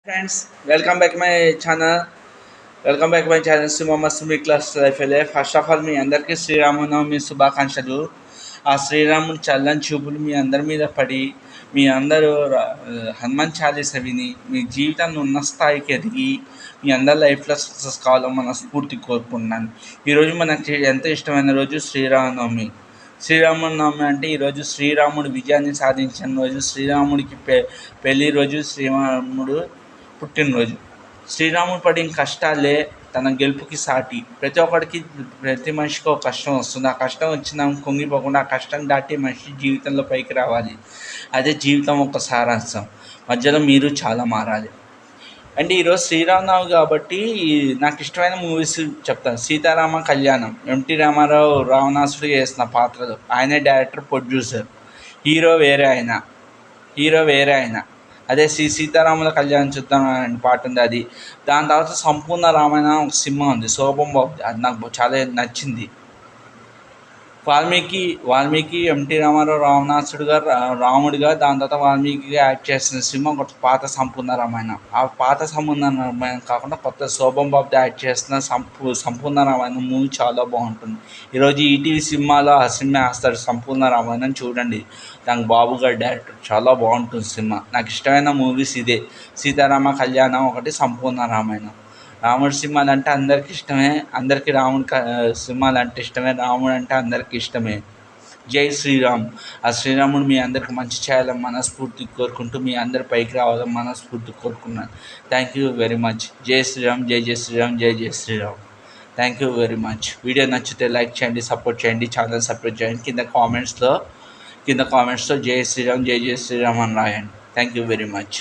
Friends, welcome back my channel. Welcome back my channel Shri Mohammed Sumi class life వెళ్ళే first of all మీ అందరికీ శ్రీరామనవమి శుభాకాంక్షలు. ఆ శ్రీరాముడి చల్లని చూపులు మీ అందరి మీద పడి మీ అందరూ హనుమాన్ చాలీస విని మీ జీవితాన్ని ఉన్న స్థాయికి ఎదిగి మీ అందరి లైఫ్లో సక్సెస్ కావాలని మనస్ఫూర్తి కోరుకుంటున్నాను. ఈరోజు మనకి ఎంతో ఇష్టమైన రోజు శ్రీరామనవమి. శ్రీరామనవమి అంటే ఈరోజు శ్రీరాముడు విజయాన్ని సాధించిన రోజు, శ్రీరాముడికి పెళ్లి రోజు, శ్రీరాముడు పుట్టినరోజు. శ్రీరాముడు పడిన కష్టాలే తన గెలుపుకి సాటి. ప్రతి మనిషికి ఒక కష్టం వస్తుంది. ఆ కష్టం వచ్చినా కుంగిపోకుండా ఆ కష్టం దాటి మనిషి జీవితంలో పైకి రావాలి. అదే జీవితం ఒక సారాంశం. మధ్యలో మీరు చాలా మారాలి. అంటే ఈరోజు శ్రీరామనవమి కాబట్టి నాకు ఇష్టమైన మూవీస్ చెప్తాను. సీతారామ కళ్యాణం, ఎంటీ రామారావు రావణాసుడు చేసిన పాత్రలు. ఆయనే డైరెక్టర్, ప్రొడ్యూసర్. హీరో వేరే ఆయన. అదే సీతారాముల కళ్యాణం చూద్దాం అనే పాట ఉంది అది. దాని తర్వాత సంపూర్ణ రామాయణం ఒక సినిమా ఉంది, శోభం బాబుది. అది నాకు చాలా నచ్చింది. వాల్మీకి ఎంటీ రామారావు రావణాసుడుగా రాముడిగా, దాని తర్వాత వాల్మీకిగా యాక్ట్ చేసిన సినిమా ఒకటి పాత సంపూర్ణ రామాయణం. ఆ పాత సంపూర్ణ రామాయణం కాకుండా కొత్త శోభం బాబుతో యాక్ట్ చేసిన సంపూర్ణ రామాయణం మూవీ చాలా బాగుంటుంది. ఈరోజు ఈటీవీ సినిమాలో ఆ సినిమా వేస్తాడు, సంపూర్ణ రామాయణం చూడండి. దానికి బాబు గారు డైరెక్టర్, చాలా బాగుంటుంది సినిమా. నాకు ఇష్టమైన మూవీస్ ఇదే, సీతారామ కళ్యాణం ఒకటి, సంపూర్ణ రామాయణం. రాముడి సినిమాలు అంటే అందరికీ ఇష్టమే. అందరికీ సినిమాలు అంటే ఇష్టమే. రాముడు అంటే అందరికీ ఇష్టమే. జై శ్రీరామ్. ఆ శ్రీరాముడు మీ అందరికి మంచి చేయాలని మనస్ఫూర్తి కోరుకుంటూ మీ అందరి పైకి రావాలని మనస్ఫూర్తి కోరుకున్నాను. Thank you very much. జై శ్రీరామ్, జై జై శ్రీరామ్, జై జై Shriram. Thank you very much. Video నచ్చితే లైక్ చేయండి, సపోర్ట్ చేయండి, ఛానల్ సపోర్ట్ చేయండి. కింద కామెంట్స్లో జై శ్రీరామ్, జై జై శ్రీరామ్ అని రాయండి. Thank you very much.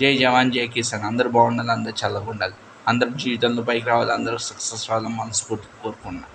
జై జవాన్, జై కిసాన్. అందరూ బాగుండాలి, అందరూ చల్లగా ఉండాలి, అందరూ జీవితంలో పైకి రావాలి, అందరూ సక్సెస్ రావాలని మనస్ఫూర్తి కోరుకున్నాను.